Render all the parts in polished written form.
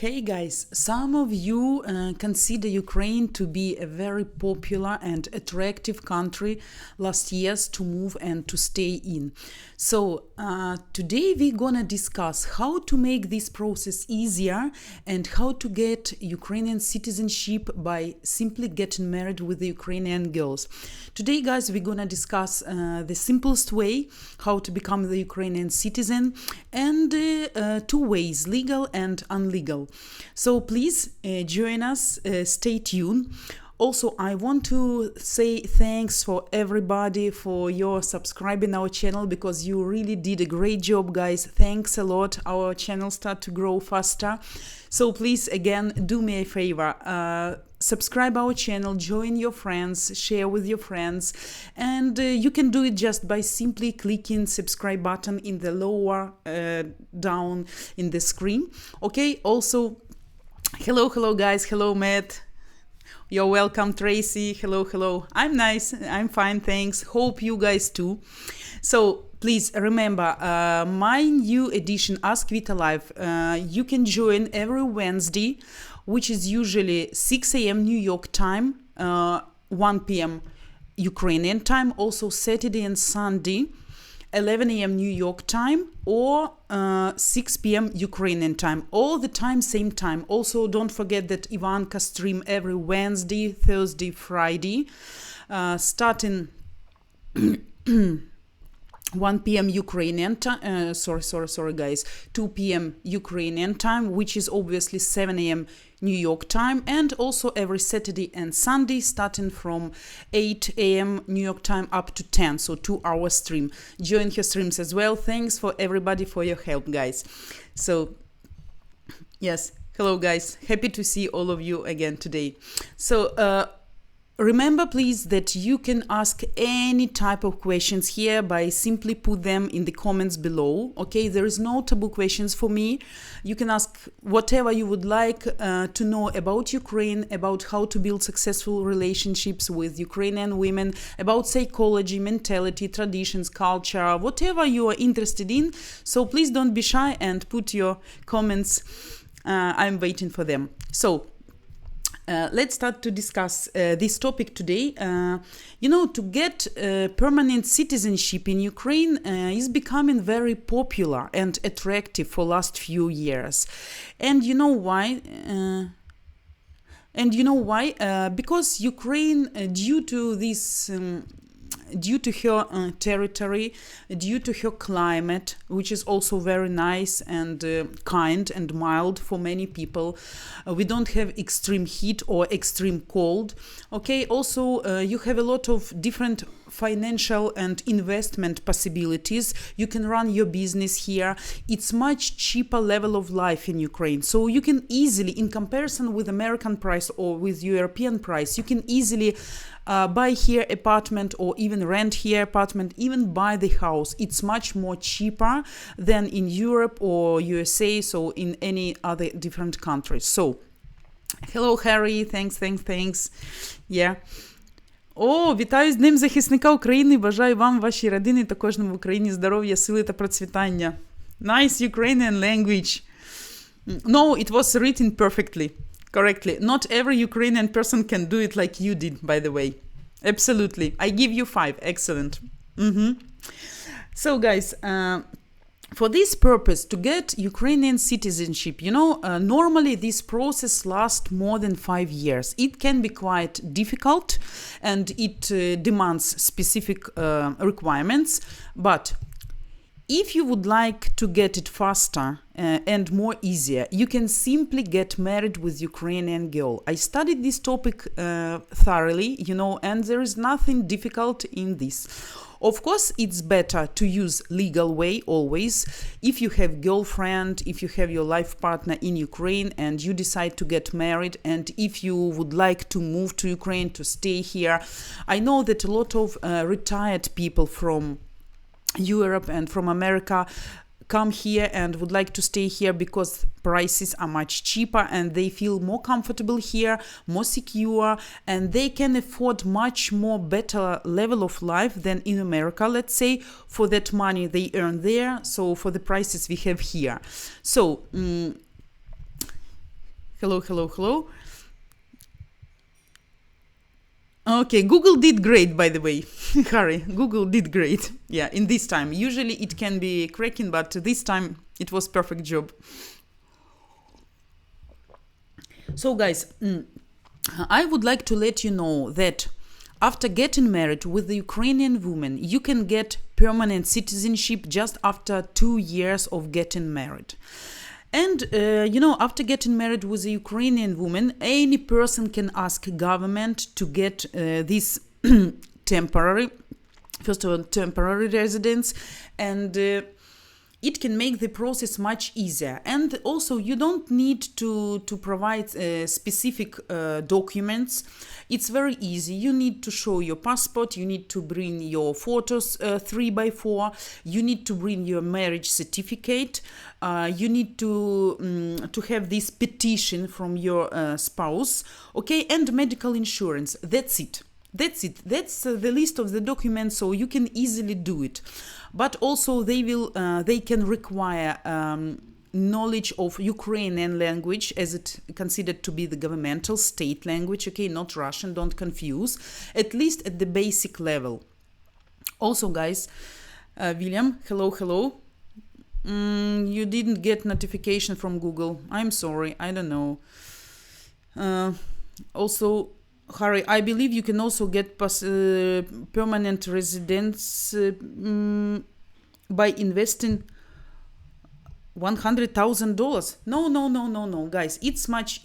Hey guys, some of you consider Ukraine to be a very popular and attractive country last years to move and to stay in. So today we're gonna discuss how to make this process easier and how to get Ukrainian citizenship by simply getting married with the Ukrainian girls. Today guys, we're gonna discuss the simplest way how to become the Ukrainian citizen and two ways, legal and unlegal. So please join us, stay tuned. Also, I want to say thanks for everybody for your subscribing our channel because you really did a great job, guys. Thanks a lot. Our channel start to grow faster. So please, again, do me a favor. Subscribe our channel, join your friends, share with your friends, and you can do it just by simply clicking subscribe button in the lower down in the screen. Okay, also, hello guys, hello Matt. You're welcome, Tracy. Hello. I'm nice. I'm fine, thanks. Hope you guys too. So please remember, my new edition Ask Vita Live, you can join every Wednesday, which is usually 6 a.m. New York time, 1 p.m. Ukrainian time, also Saturday and Sunday, 11 a.m. New York time or 6 p.m. Ukrainian time. All the time, same time. Also, don't forget that Ivanka stream every Wednesday, Thursday, Friday, starting 1 p.m. Ukrainian time, sorry guys, 2 p.m. Ukrainian time, which is obviously 7 a.m. New York time, and also every Saturday and Sunday starting from 8 a.m. New York time up to 10, so 2-hour stream. Join her streams as well. Thanks for everybody for your help, guys. So, yes, hello guys, happy to see all of you again today. So, remember, please, that you can ask any type of questions here by simply put them in the comments below. Okay, there is no taboo questions for me. You can ask whatever you would like to know about Ukraine, about how to build successful relationships with Ukrainian women, about psychology, mentality, traditions, culture, whatever you are interested in. So please don't be shy and put your comments. I'm waiting for them. So, let's start to discuss this topic today. To get permanent citizenship in Ukraine is becoming very popular and attractive for last few years. And you know why? Because Ukraine, due to her territory, due to her climate, which is also very nice and kind and mild for many people. We don't have extreme heat or extreme cold. Okay, also you have a lot of different financial and investment possibilities. You can run your business here. It's much cheaper level of life in Ukraine. So you can easily, in comparison with American price or with European price, you can easily buy here apartment or even rent here apartment, even buy the house. It's much more cheaper than in Europe or USA, so in any other different countries. So, hello Harry, thanks. Yeah. О, вітаю з Днем захисника України. Бажаю вам, вашій родині та кожному в Україні здоров'я, сили та процвітання. Nice Ukrainian language. No, it was written perfectly. Correctly. Not every Ukrainian person can do it like you did, by the way. Absolutely. I give you 5. Excellent. So, guys, for this purpose, to get Ukrainian citizenship, normally this process lasts more than 5 years. It can be quite difficult and it demands specific requirements, but if you would like to get it faster and more easier, you can simply get married with Ukrainian girl. I studied this topic thoroughly, and there is nothing difficult in this. Of course, it's better to use legal way always. If you have girlfriend, if you have your life partner in Ukraine and you decide to get married, and if you would like to move to Ukraine to stay here, I know that a lot of retired people from Europe and from America come here and would like to stay here because prices are much cheaper and they feel more comfortable here, more secure, and they can afford much more better level of life than in America, let's say, for that money they earn there, so for the prices we have here. So Hello, hello, hello. Okay, Google did great, by the way. Harry, Google did great. Yeah, in this time. Usually it can be cracking, but this time it was perfect job. So, guys, I would like to let you know that after getting married with the Ukrainian woman, you can get permanent citizenship just after 2 years of getting married. And after getting married with a Ukrainian woman, any person can ask government to get this temporary, first of all, temporary residence, and it can make the process much easier. And also, you don't need to provide specific documents. It's very easy. You need to show your passport, you need to bring your photos 3x4, you need to bring your marriage certificate, you need to have this petition from your spouse, okay, and medical insurance. That's it. That's the list of the documents, so you can easily do it. But also they can require knowledge of Ukrainian language, as it considered to be the governmental state language, okay, not Russian, don't confuse, at least at the basic level. Also, guys, William, hello. You didn't get notification from Google. I'm sorry, I don't know. Also, Harry, I believe you can also get permanent residence by investing $100,000. No, guys, it's much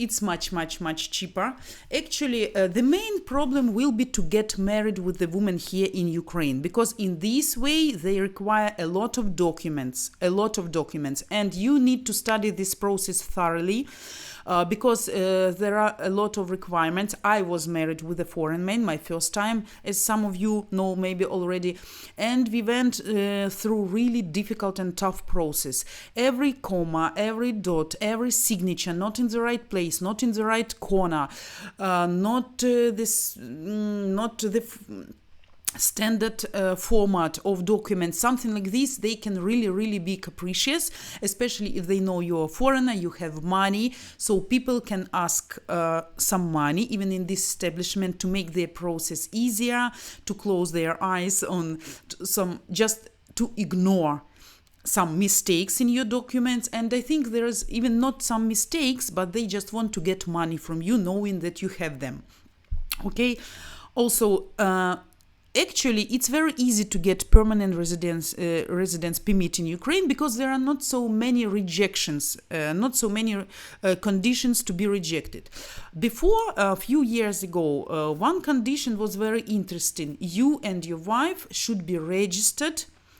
cheaper. Actually, the main problem will be to get married with the woman here in Ukraine, because in this way they require a lot of documents, and you need to study this process thoroughly. Because there are a lot of requirements. I was married with a foreign man, my first time, as some of you know maybe already, and we went through really difficult and tough process. Every comma, every dot, every signature not in the right place, not in the right corner, not the standard format of documents, something like this. They can really be capricious, especially if they know you're a foreigner, you have money, so people can ask some money even in this establishment to make their process easier, to close their eyes on some, just to ignore some mistakes in your documents. And I think there is even not some mistakes, but they just want to get money from you knowing that you have them, okay. Also, actually, it's very easy to get permanent residence permit in Ukraine, because there are not so many rejections, not so many conditions to be rejected. Before, a few years ago, one condition was very interesting. You and your wife should be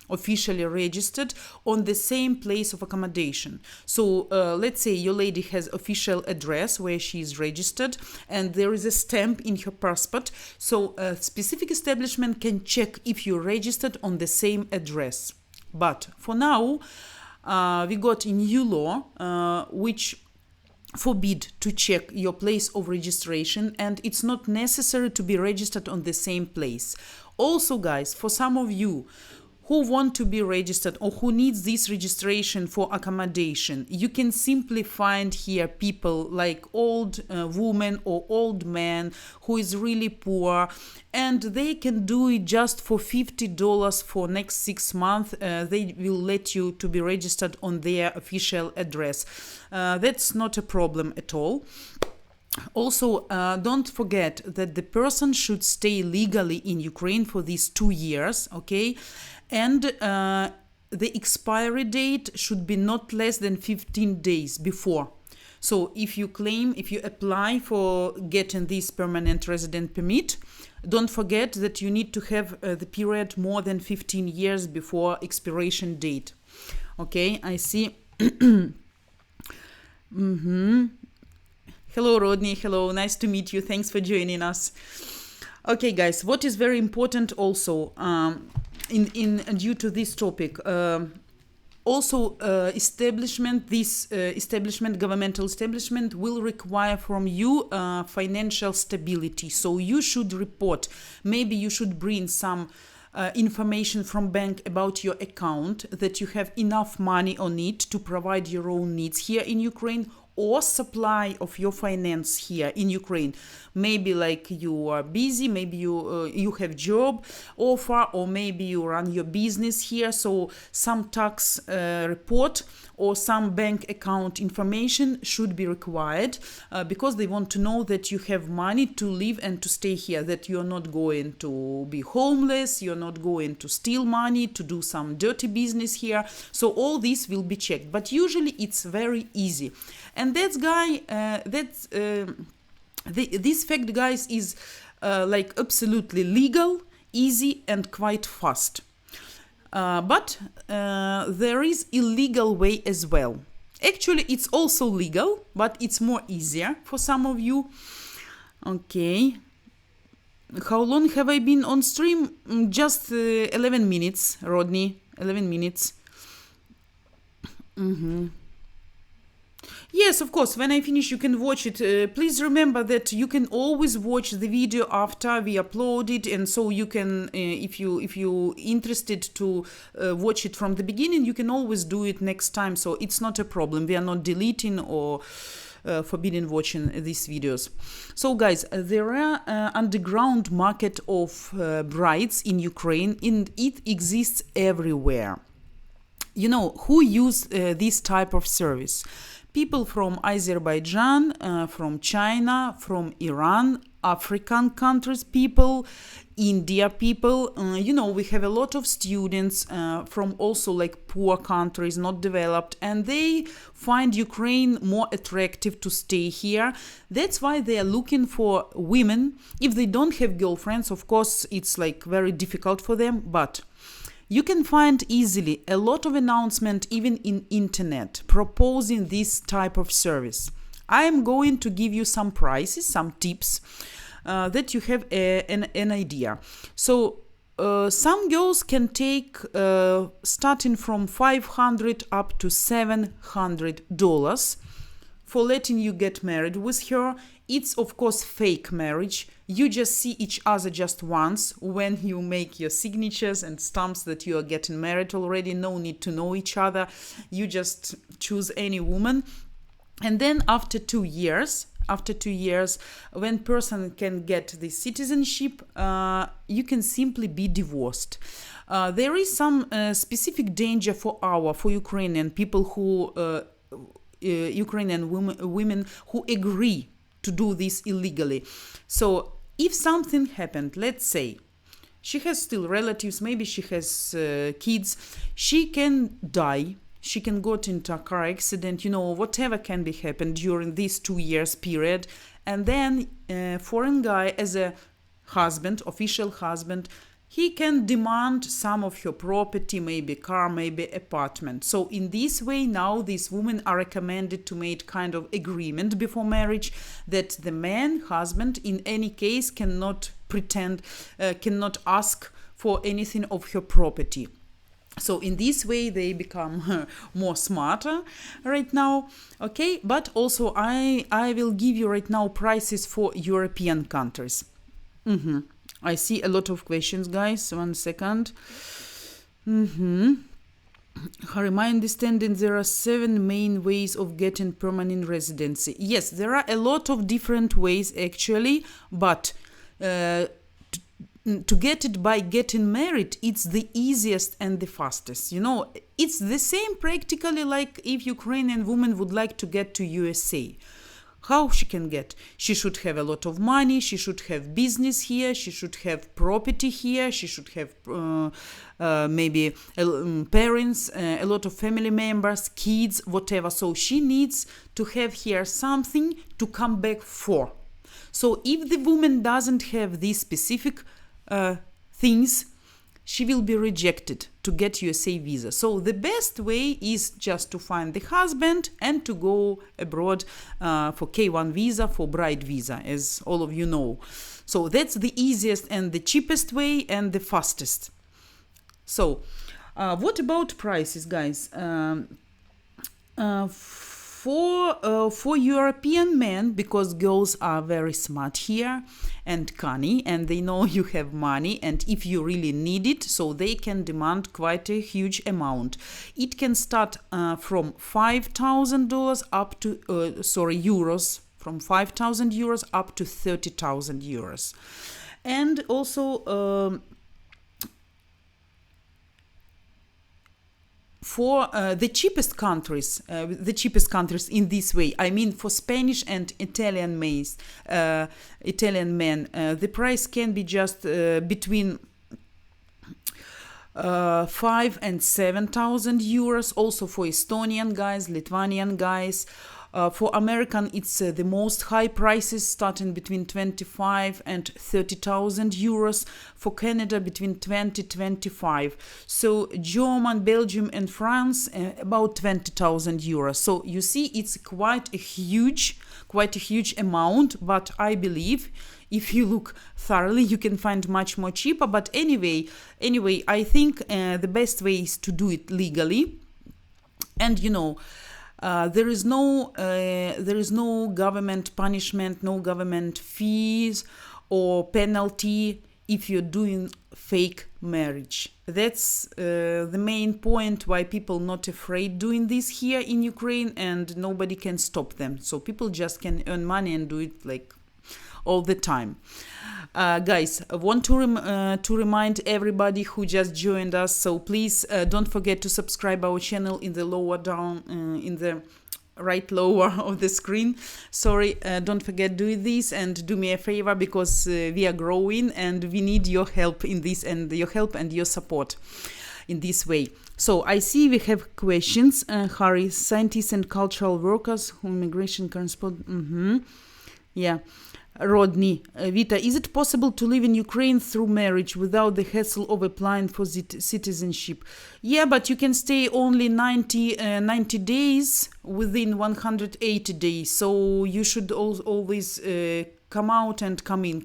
officially registered on the same place of accommodation. So let's say your lady has official address where she is registered, and there is a stamp in her passport, so a specific establishment can check if you're registered on the same address. But for now, we got a new law which forbid to check your place of registration, and it's not necessary to be registered on the same place. Also, guys, for some of you who want to be registered or who needs this registration for accommodation, you can simply find here people like old woman or old man who is really poor, and they can do it just for $50 for next 6 months. They will let you to be registered on their official address. That's not a problem at all. Also, don't forget that the person should stay legally in Ukraine for these 2 years, okay? And the expiry date should be not less than 15 days before. So if you apply for getting this permanent resident permit, don't forget that you need to have the period more than 15 years before expiration date. Okay, I see. Hello, Rodney. Hello, nice to meet you. Thanks for joining us. Okay, guys, what is very important also due to this topic, governmental establishment will require from you financial stability. So you should report. Maybe you should bring some information from bank about your account, that you have enough money on it to provide your own needs here in Ukraine. or supply of your finance here in Ukraine. Maybe like you are busy, maybe you have job offer, or maybe you run your business here. So some tax report or some bank account information should be required because they want to know that you have money to live and to stay here, that you're not going to be homeless, you're not going to steal money, to do some dirty business here. So all this will be checked, but usually it's very easy. And this fact, guys, is like absolutely legal, easy, and quite fast. But there is illegal way as well. Actually, it's also legal, but it's more easier for some of you. Okay. How long have I been on stream? Just 11 minutes, Rodney. 11 minutes. Yes, of course, when I finish you can watch it. Please remember that you can always watch the video after we upload it, and so you can, if you interested to watch it from the beginning, you can always do it next time, so it's not a problem. We are not deleting or forbidden watching these videos. So guys, there are underground market of brides in Ukraine, and it exists everywhere. You know, who use this type of service? People from Azerbaijan, from China, from Iran, African countries people, India people. You know, we have a lot of students from also like poor countries, not developed, and they find Ukraine more attractive to stay here. That's why they are looking for women. If they don't have girlfriends, of course, it's like very difficult for them, but you can find easily a lot of announcement even in internet proposing this type of service. I am going to give you some prices, some tips that you have an idea. So some girls can take starting from $500 up to $700 for letting you get married with her. It's of course fake marriage. You just see each other just once when you make your signatures and stamps that you are getting married already. No need to know each other. You just choose any woman. And then after 2 years, when person can get the citizenship, you can simply be divorced. There is some specific danger for Ukrainian people who Ukrainian women who agree to do this illegally. So if something happened, let's say she has still relatives, maybe she has kids, she can die, she can get into a car accident, you know, whatever can be happened during this 2 years period. And then foreign guy, as a husband, official husband, he can demand some of her property, maybe car, maybe apartment. So in this way, now these women are recommended to make kind of agreement before marriage that the man, husband, in any case cannot pretend, cannot ask for anything of her property. So in this way, they become more smarter right now. Okay, but also I will give you right now prices for European countries. I see a lot of questions, guys. 1 second. Harry, my understanding, there are 7 main ways of getting permanent residency. Yes, there are a lot of different ways actually, but to get it by getting married, it's the easiest and the fastest. You know, it's the same practically like if Ukrainian woman would like to get to USA. How she can get? She should have a lot of money, she should have business here, she should have property here, she should have maybe parents, a lot of family members, kids, whatever. So she needs to have here something to come back for. So if the woman doesn't have these specific things, she will be rejected to get USA visa. So the best way is just to find the husband and to go abroad for K1 visa, for bride visa, as all of you know. So that's the easiest and the cheapest way and the fastest. So what about prices, guys? For European men, because girls are very smart here and canny, and they know you have money, and if you really need it, so they can demand quite a huge amount. It can start from $5,000 up to euros, from 5,000 euros up to 30,000 euros. And also for the cheapest countries in this way, I mean for Spanish and Italian men, the price can be just between 5 and 7,000 euros. Also for Estonian guys, Lithuanian guys. For American, it's the most high prices, starting between 25 and 30,000 euros. For Canada, between 20 25. So German, Belgium, and France, about 20,000 euros. So you see, it's quite a huge amount. But I believe, if you look thoroughly, you can find much more cheaper. But anyway, I think the best way is to do it legally, and there is no government punishment, no government fees or penalty if you're doing fake marriage. That's the main point why people not afraid doing this here in Ukraine, and nobody can stop them. So people just can earn money and do it like all the time. Guys, I want to remind everybody who just joined us, so please don't forget to subscribe our channel in the lower down, in the right lower of the screen. Sorry, don't forget do this, and do me a favor, because we are growing and we need your help in this, and your help and your support in this way. So I see we have questions. Harry, scientists and cultural workers, immigration correspondent. Yeah. Rodney, Vita, is it possible to live in Ukraine through marriage without the hassle of applying for citizenship? Yeah, but you can stay only 90 days within 180 days. So you should always come out and come in,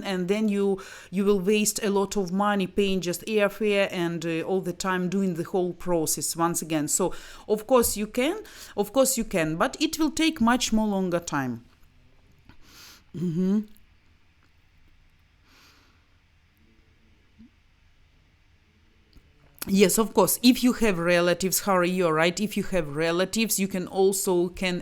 and then you will waste a lot of money paying just airfare and all the time doing the whole process once again. So of course you can, but it will take much more longer time. Yes, of course. If you have relatives, Harry, you're right. If you have relatives, you can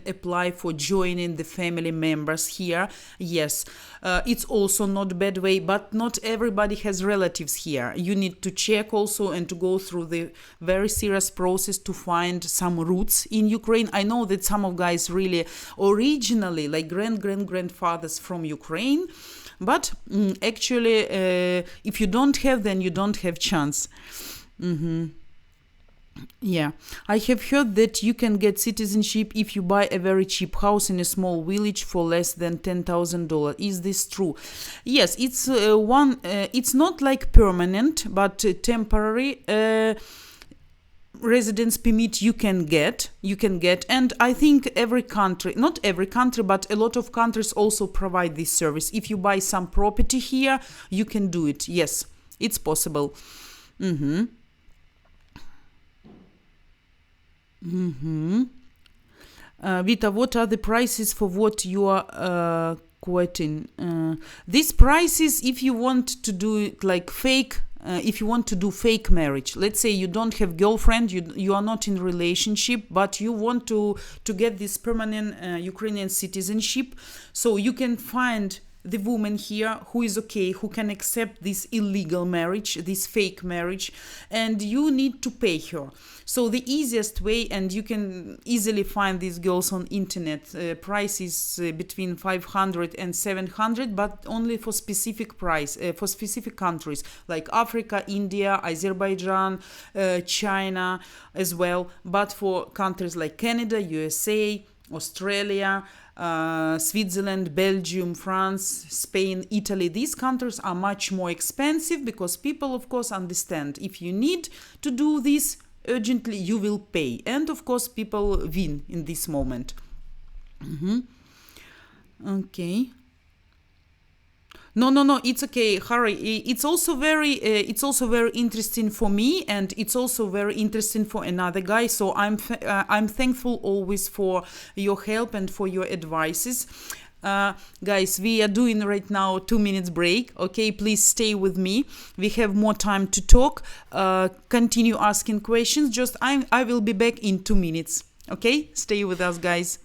apply for joining the family members here. Yes, it's also not a bad way, but not everybody has relatives here. You need to check also and to go through the very serious process to find some roots in Ukraine. I know that some of guys really originally like grandfathers from Ukraine, but actually, if you don't have, then you don't have chance. Yeah, I have heard that you can get citizenship if you buy a very cheap house in a small village for less than $10,000. Is this true? Yes, it's it's not like permanent, but temporary residence permit you can get, and I think not every country, but a lot of countries also provide this service. If you buy some property here, you can do it. Yes, it's possible. Vita, what are the prices for what you are quoting? These prices, if you want to do it like fake, if you want to do fake marriage, let's say you don't have girlfriend, you are not in relationship, but you want to get this permanent Ukrainian citizenship, so you can find the woman here who is okay, who can accept this illegal marriage, this fake marriage, and you need to pay her. So the easiest way, and you can easily find these girls on internet, prices between 500 and 700, but only for specific for specific countries like Africa, India, Azerbaijan, China as well. But for countries like Canada, USA, Australia, Switzerland, Belgium, France, Spain, Italy, these countries are much more expensive, because people, of course, understand if you need to do this urgently, you will pay. And of course, people win in this moment. Okay. No, no, no. It's okay, Harry. It's also very interesting for me, and it's also very interesting for another guy. So I'm thankful always for your help and for your advices. Guys, we are doing right now 2 minutes break. Okay, please stay with me. We have more time to talk. Continue asking questions. I will be back in 2 minutes. Okay, stay with us, guys.